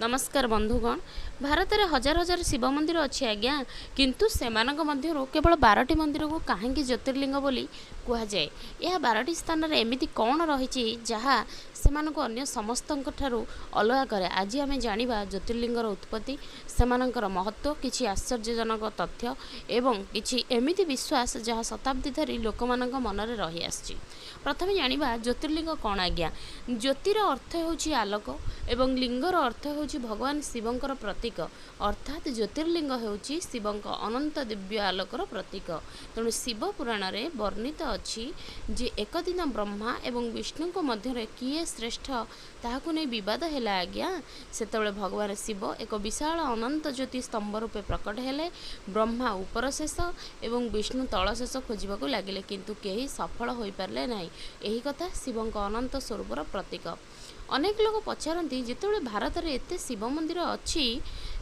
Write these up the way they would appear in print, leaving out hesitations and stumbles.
नमस्कार बंधुगण। भारत में हजार हजार शिव मंदिर अच्छी आज्ञा किंतु सेमानक मध्यरु केवल 12टी मंदिर को कहीं ज्योतिर्लिंग बोली कहुए। यह 12टी स्थान में एमती कौन रही जहाँ सेमानक अन्य समस्त अलग करे। आज आम जाना ज्योतिर्लिंगर उत्पत्ति, सेमानकर महत्व, किछि आश्चर्यजनक तथ्य एवं किछि एमिति विश्वास जहाँ शताब्दी धरी लोक मनरे रही आछि। प्रथमे जानिबा ज्योतिर्लिंग कौन आज्ञा। ज्योतिर अर्थ होछि आलोक एवं लिंगर अर्थ होछि भगवान शिवंकर प्रतीक, अर्थात ज्योतिर्लिंग होछि शिवंक अनंत दिव्य आलोकर प्रतीक। तेणु शिव पुराण रे वर्णित अछि जे एक दिन ब्रह्मा एवं विष्णु को मध्य किए श्रेष्ठ ताहाकु नै विवाद हैला आज्ञा। सेतबेले भगवान शिव एक विशाल अनंत ज्योति स्तंभ रूपे प्रकट हेले। ब्रह्मा ऊपर शेष एवं विष्णु तल शेष खोजबाकू लागिले किंतु केही सफल होई पारले नाही। एही कथा शिवंक अनंत स्वरूपर प्रतीक। अनेक लोग पचारती जितेबाला भारत में एत शिव मंदिर अच्छी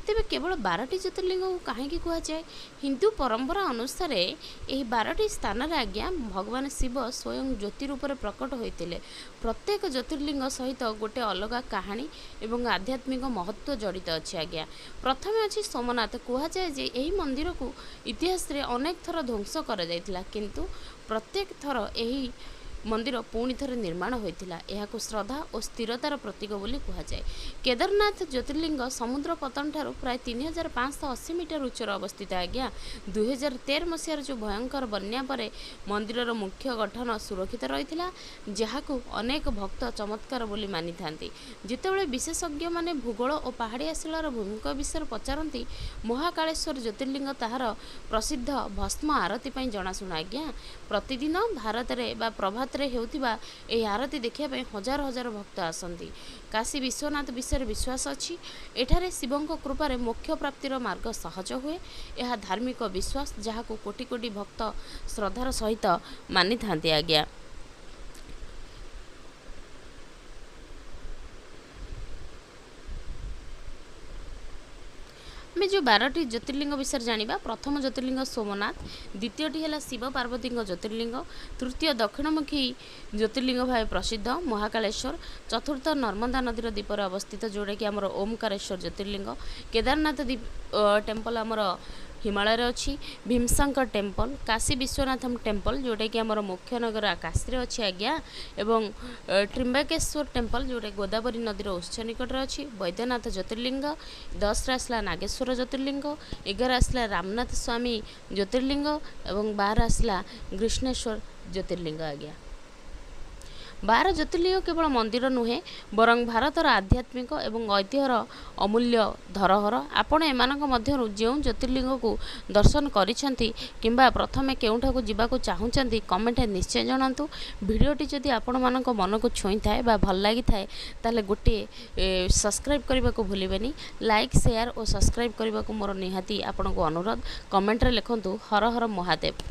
तेबे केवल 12टी ज्योतिर्लिंग को कहीं कहुए। हिंदू परंपरा अनुसार यही 12टी स्थान रे आज्ञा भगवान शिव स्वयं ज्योति रूप में प्रकट होते। प्रत्येक ज्योतिर्लिंग सहित गोटे अलग कहानी एवं आध्यात्मिक महत्व जड़ित अच्छे आज्ञा। प्रथमे अच्छी सोमनाथ। कहुए जे यही मंदिर को इतिहास रे अनेक थर ध्वंस कर जाइतिला किंतु प्रत्येक थर यही मंदिर पुणी थरे निर्माण होइतिला। एहाकु श्रद्धा और स्थिरतार प्रतीक बोली कहुए। केदारनाथ ज्योतिर्लिंग समुद्र पतन ठारू प्राय 3580 मीटर उच्चर अवस्थित आज्ञा। 2013 मसीहार जो भयंकर बन्या परे मंदिरर मुख्य गठन सुरक्षित रहितिला, जहाकु अनेक भक्त चमत्कार बोली मानि थांती। जितेबाला विशेषज्ञ माने भूगोल और पहाड़िया शिलार भूमिका विषय पचारती, महाकालेश्वर ज्योतिर्लिंग ताहार प्रसिद्ध भस्म आरती पई जनाशुना आज्ञा। प्रतिदिन भारत में बा प्रभात हेउतिबा एही आरती देखिया पई हजार हजार भक्त आसंती। काशी विश्वनाथ विषय विश्वास अछि एठारे शिवंक कृपारे मोक्ष प्राप्तिर मार्ग सहज हुए। यह धार्मिक विश्वास जहाको कोटि कोटि भक्त श्रद्धार सहित मानि थांती आज्ञा। आम जो 12टी ज्योतिर्लिंग विषय जानिबा। प्रथम ज्योतिर्लिंग सोमनाथ, द्वितीयटी है शिव पार्वती ज्योतिर्लिंग, तृतीय दक्षिणमुखी ज्योतिर्लिंग भाव प्रसिद्ध महाकालेश्वर, चतुर्थ नर्मदा नदीर द्वीपर अवस्थित जोड़ा कि आमर ओमकारेश्वर ज्योतिर्लिंग, केदारनाथ टेम्पल आमर हिमालय अच्छी, भीमशंकर टेम्पल, काशी विश्वनाथम टेम्पल जोटा कि आमर मुख्य नगर काशी अच्छी आज्ञा, एवं त्रिम्बकेश्वर टेम्पल जोटा गोदावरी नदीर उत्स निकट अच्छी, वैद्यनाथ ज्योतिर्लिंग, 10 आसला नागेश्वर ज्योतिर्लिंग, 11 आसला रामनाथ स्वामी ज्योतिर्लिंग एवं 12 आसला कृष्णेश्वर ज्योतिर्लिंग आज्ञा। 12 ज्योतिर्लिंग केवल मंदिर नुहे बरं भारतर आध्यात्मिक एवं ऐतिह्यर अमूल्य धरोहर। आपण एमानक मध्यरु जो ज्योतिर्लिंग को दर्शन करिसेंती किंबा प्रथमे केउठाकू जिबाकू चाहुचंती कमेंट निश्चय जणांतु। वीडियोटी जदि आपण मानक मन को छुई थाए बा भल लागि थाए ताले गोटे सब्सक्राइब करबा को भूलिबेनी। लाइक शेयर और सब्सक्राइब करबा को मोर निहाती आपण को अनुरोध। कमेंट रे लिखंतु हर हर महादेव।